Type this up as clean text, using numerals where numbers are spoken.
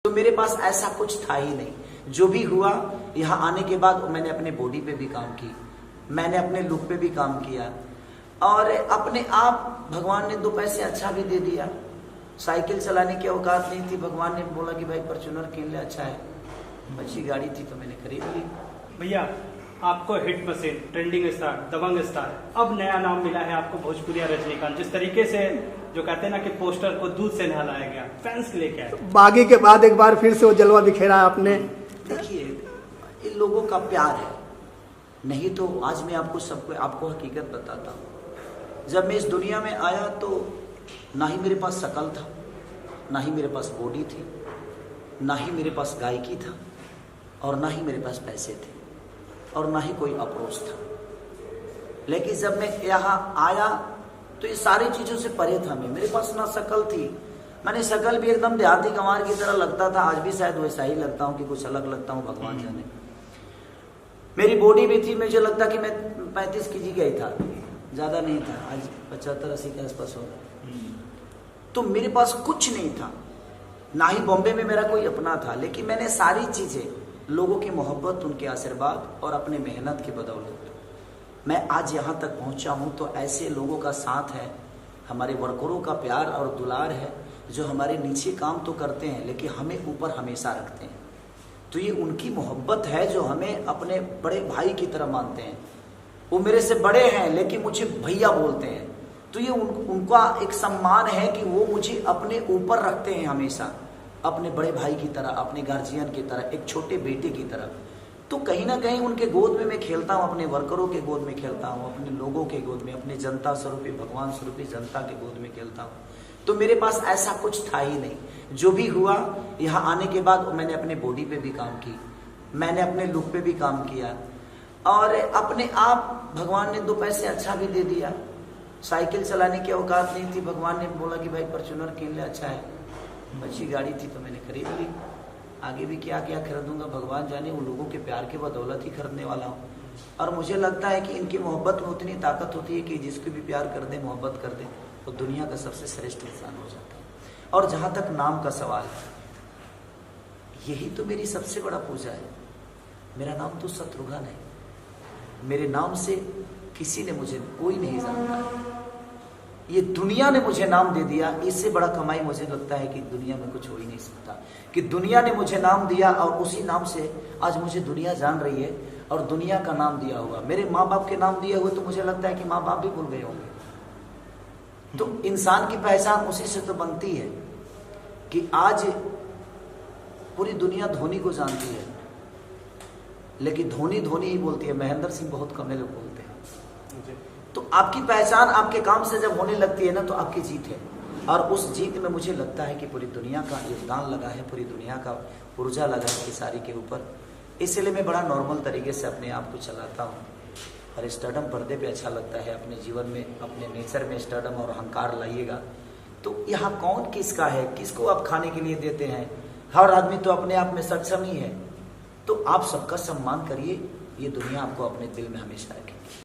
तो मेरे पास ऐसा कुछ था ही नहीं। जो भी हुआ, यहाँ आने के बाद मैंने अपने बॉडी पे भी काम की, मैंने अपने लुक पे भी काम किया, और अपने आप भगवान ने 2 पैसे अच्छा भी दे दिया। साइकिल चलाने की औकात नहीं थी, भगवान ने बोला कि भाई फॉर्च्यूनर किन ले, अच्छा है, अच्छी गाड़ी थी तो मैंने खरीद ली। भैया, आपको हिट मशीन, ट्रेंडिंग स्टार, दबंग स्टार, अब नया नाम मिला है आपको भोजपुरिया रजनीकांत। जिस तरीके से जो कहते हैं ना कि पोस्टर को दूध से नहलाया गया, फैंस के लिए क्या है? बागी के बाद एक बार फिर से वो जलवा बिखेरा आपने। देखिए, इन लोगों का प्यार है, नहीं तो आज मैं आपको हकीकत बताता हूँ। जब मैं इस दुनिया में आया तो ना ही मेरे पास शकल था, ना ही मेरे पास बॉडी थी, ना ही मेरे पास गायकी था, और ना ही मेरे पास पैसे थे, और ना ही कोई अप्रोच था। लेकिन जब मैं यहाँ आया तो ये सारी चीजों से परे था। मेरे पास ना शकल थी, मैंने शकल भी एकदम देहाती गंवार की तरह लगता था, आज भी शायद वैसा ही लगता हूँ कि कुछ अलग लगता हूँ, भगवान जाने। मेरी बॉडी भी थी, मुझे लगता कि मैं 35 kg का ही था, ज्यादा नहीं था, आज 75-80 के आसपास होगा। तो मेरे पास कुछ नहीं था, ना ही बॉम्बे में मेरा कोई अपना था, लेकिन मैंने सारी चीजें लोगों की मोहब्बत, उनके आशीर्वाद और अपने मेहनत की बदौलत मैं आज यहाँ तक पहुँचा हूँ। तो ऐसे लोगों का साथ है, हमारे वर्करों का प्यार और दुलार है, जो हमारे नीचे काम तो करते हैं लेकिन हमें ऊपर हमेशा रखते हैं। तो ये उनकी मोहब्बत है जो हमें अपने बड़े भाई की तरह मानते हैं। वो मेरे से बड़े हैं लेकिन मुझे भैया बोलते हैं, तो ये उनका एक सम्मान है कि वो मुझे अपने ऊपर रखते हैं हमेशा, अपने बड़े भाई की तरह, अपने गार्जियन की तरह, एक छोटे बेटे की तरह। तो कहीं ना कहीं उनके गोद में मैं खेलता हूँ, अपने वर्करों के गोद में खेलता हूँ, अपने लोगों के गोद में, अपने जनता स्वरूपी, भगवान स्वरूपी जनता के गोद में खेलता हूँ। तो मेरे पास ऐसा कुछ था ही नहीं। जो भी हुआ, यहाँ आने के बाद मैंने अपने बॉडी पे भी काम की, मैंने अपने लुक पे भी काम किया, और अपने आप भगवान ने 2 पैसे अच्छा भी दे दिया। साइकिल चलाने की औकात नहीं थी, भगवान ने बोला कि भाई फॉर्च्यूनर किन ले, अच्छा है, अच्छी गाड़ी थी तो मैंने खरीद ली। आगे भी क्या क्या खरीदूंगा भगवान जाने, उन लोगों के प्यार के बदौलत ही खरीदने वाला हूँ। और मुझे लगता है कि इनकी मोहब्बत में उतनी ताकत होती है कि जिसको भी प्यार कर दे, मोहब्बत कर दे, वो दुनिया का सबसे श्रेष्ठ इंसान हो जाता है। और जहाँ तक नाम का सवाल है, यही तो मेरी सबसे बड़ा पूजा है। मेरा नाम तो शत्रुघ्न है, मेरे नाम से किसी ने मुझे, कोई नहीं जानता, ये दुनिया ने मुझे नाम दे दिया। इससे बड़ा कमाई मुझे लगता है कि दुनिया में कुछ हो ही नहीं सकता, कि दुनिया ने मुझे नाम दिया और उसी नाम से आज मुझे दुनिया जान रही है, और दुनिया का नाम दिया हुआ, मेरे माँ बाप के नाम दिए हुए, तो मुझे लगता है कि माँ बाप भी भूल गए होंगे। तो इंसान की पहचान उसी से तो बनती है कि आज पूरी दुनिया धोनी को जानती है, लेकिन धोनी धोनी ही बोलती है, महेंद्र सिंह बहुत कम लोग बोलते हैं। तो आपकी पहचान आपके काम से जब होने लगती है ना, तो आपकी जीत है। और उस जीत में मुझे लगता है कि पूरी दुनिया का योगदान लगा है, पूरी दुनिया का ऊर्जा लगा है खेसारी के ऊपर। इसलिए मैं बड़ा नॉर्मल तरीके से अपने आप को चलाता हूँ। और स्टारडम पर्दे पे अच्छा लगता है, अपने जीवन में, अपने नेचर में स्टारडम और अहंकार लाइएगा। तो यहाँ कौन किसका है, किसको आप खाने के लिए देते हैं? हर आदमी तो अपने आप में सक्षम ही है। तो आप सबका सम्मान करिए, ये दुनिया आपको अपने दिल में हमेशा रखेगी।